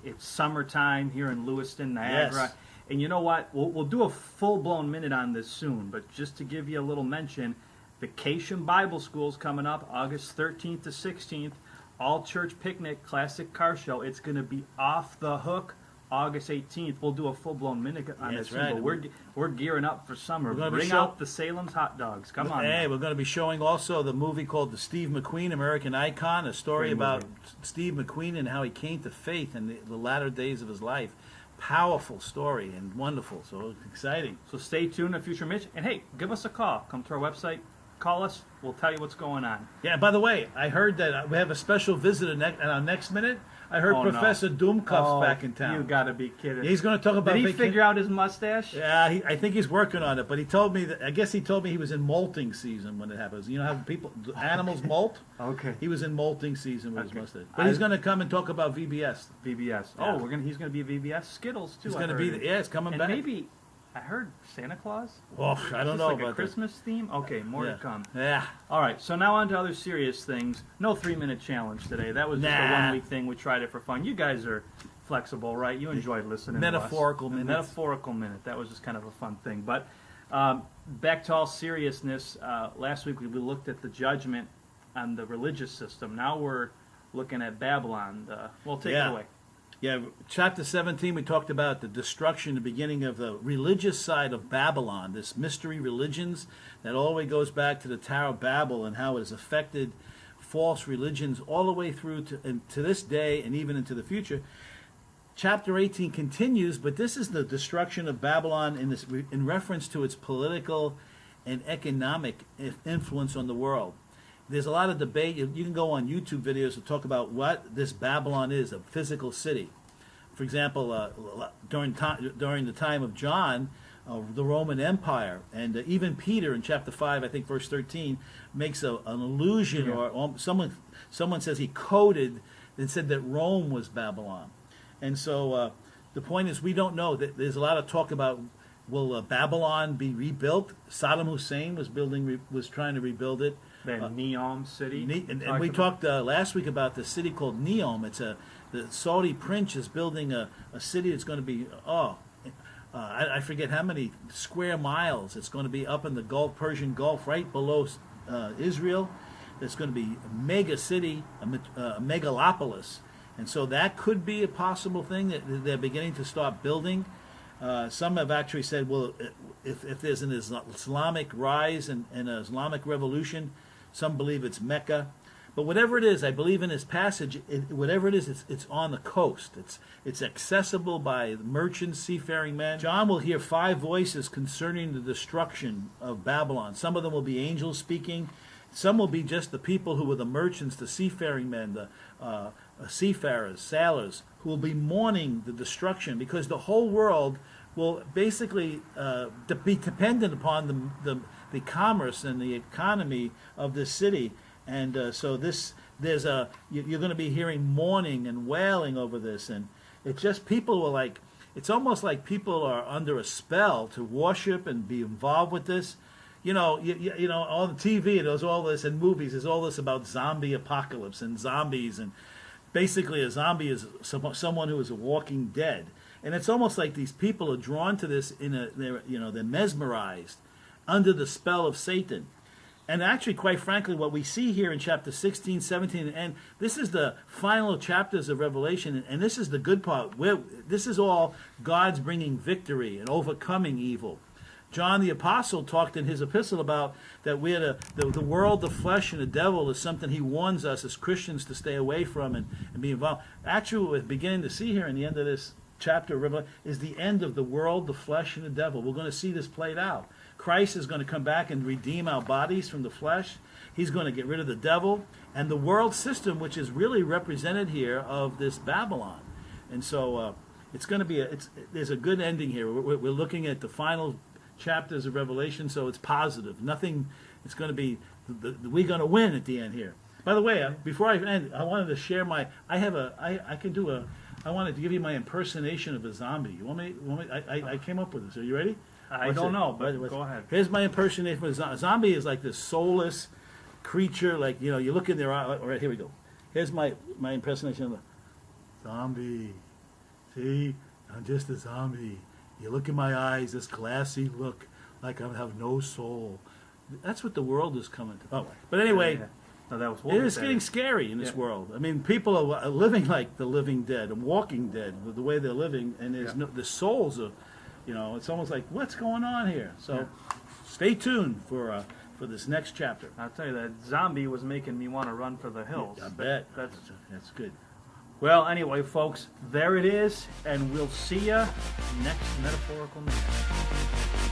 It's summertime here in Lewiston, Niagara. Yes. And you know what? We'll do a full-blown minute on this soon, but just to give you a little mention, Vacation Bible School's coming up August 13th to 16th. All Church Picnic Classic Car Show. It's going to be off the hook August 18th. We'll do a full-blown minute on this. Right. But we're gearing up for summer. Bring out the Salem's hot dogs. Come on. Hey, we're going to be showing also the movie called The Steve McQueen, American Icon, a story about Steve McQueen and how he came to faith in the latter days of his life. Powerful story and wonderful, so exciting. So stay tuned to Future Mitch. And hey, give us a call. Come to our website. Call us. We'll tell you what's going on. Yeah, by the way, I heard that we have a special visitor at our next minute. I heard Professor Doomcuff's back in town. You got to be kidding. He's going to talk about... Did he figure out his mustache? Yeah, I think he's working on it, but he told me that... I guess he told me he was in molting season when it happens. You know how animals molt? Okay. He was in molting season with his mustache. But he's going to come and talk about VBS. VBS. Yeah. Oh, he's going to be VBS. Skittles, too. He's going to be... it's coming and back. Maybe... I heard Santa Claus. Oh, I don't know like about a Christmas theme. Okay, more to come. Yeah. All right, so now on to other serious things. No 3-minute challenge today. That was just a 1-week thing. We tried it for fun. You guys are flexible, right? You enjoyed listening. Metaphorical minute. Metaphorical minute. That was just kind of a fun thing. But back to all seriousness. Last week we looked at the judgment on the religious system. Now we're looking at Babylon. We'll take it away. Yeah, chapter 17, we talked about the destruction, the beginning of the religious side of Babylon, this mystery religions that all the way goes back to the Tower of Babel and how it has affected false religions all the way through to this day and even into the future. Chapter 18 continues, but this is the destruction of Babylon in reference to its political and economic influence on the world. There's a lot of debate. You can go on YouTube videos to talk about what this Babylon is, a physical city. For example, during the time of John, the Roman Empire, and even Peter in chapter 5, I think verse 13, makes an allusion, or someone says he coded and said that Rome was Babylon. And so the point is, we don't know. There's a lot of talk about, will Babylon be rebuilt? Saddam Hussein was trying to rebuild it. Neom city. And we talked last week about the city called Neom. The Saudi prince is building a city that's going to be, I forget how many square miles. It's going to be up in the Persian Gulf, right below Israel. It's going to be a mega city, a megalopolis. And so that could be a possible thing that they're beginning to start building. Some have actually said, well, if there's an Islamic rise and an Islamic revolution, some believe it's Mecca. But whatever it is, I believe in this passage, whatever it is, it's on the coast. It's accessible by merchants, seafaring men. John will hear 5 voices concerning the destruction of Babylon. Some of them will be angels speaking. Some will be just the people who were the merchants, the seafaring men, the seafarers, sailors, who will be mourning the destruction, because the whole world will basically be dependent upon the commerce and the economy of this city. And so you're going to be hearing mourning and wailing over this. And it's just people were like, it's almost like people are under a spell to worship and be involved with this. You know, on the TV, there's all this, and movies, there's all this about zombie apocalypse and zombies, and basically a zombie is someone who is a walking dead. And it's almost like these people are drawn to this they're mesmerized under the spell of Satan. And actually, quite frankly, what we see here in chapter 16, 17, and this is the final chapters of Revelation, and this is the good part. This is all God's bringing victory and overcoming evil. John the Apostle talked in his epistle about that we're the world, the flesh, and the devil is something he warns us as Christians to stay away from and be involved. Actually, what we're beginning to see here in the end of this chapter of Revelation is the end of the world, the flesh, and the devil. We're going to see this played out. Christ is going to come back and redeem our bodies from the flesh. He's going to get rid of the devil and the world system, which is really represented here of this Babylon. And so it's going to be there's a good ending here. We're looking at the final chapters of Revelation, so it's positive. Nothing. It's going to be we're going to win at the end here. By the way, before I end, I wanted to share I wanted to give you my impersonation of a zombie. You want me? I came up with this. Are you ready? I don't know, but go ahead. Here's my impersonation of a zombie. Is like this soulless creature. Like, you look in their eye. All right, here we go. Here's my impersonation of a zombie. See, I'm just a zombie. You look in my eyes, this glassy look, like I have no soul. That's what the world is coming to. Oh, but anyway, No, that was it is getting scary in this world. I mean, people are living like the living dead, and walking dead, with the way they're living, and the souls are, it's almost like, what's going on here? So, stay tuned for this next chapter. I'll tell you, that zombie was making me want to run for the hills. I bet. That's good. Well, anyway, folks, there it is, and we'll see you next Metaphorical Minute.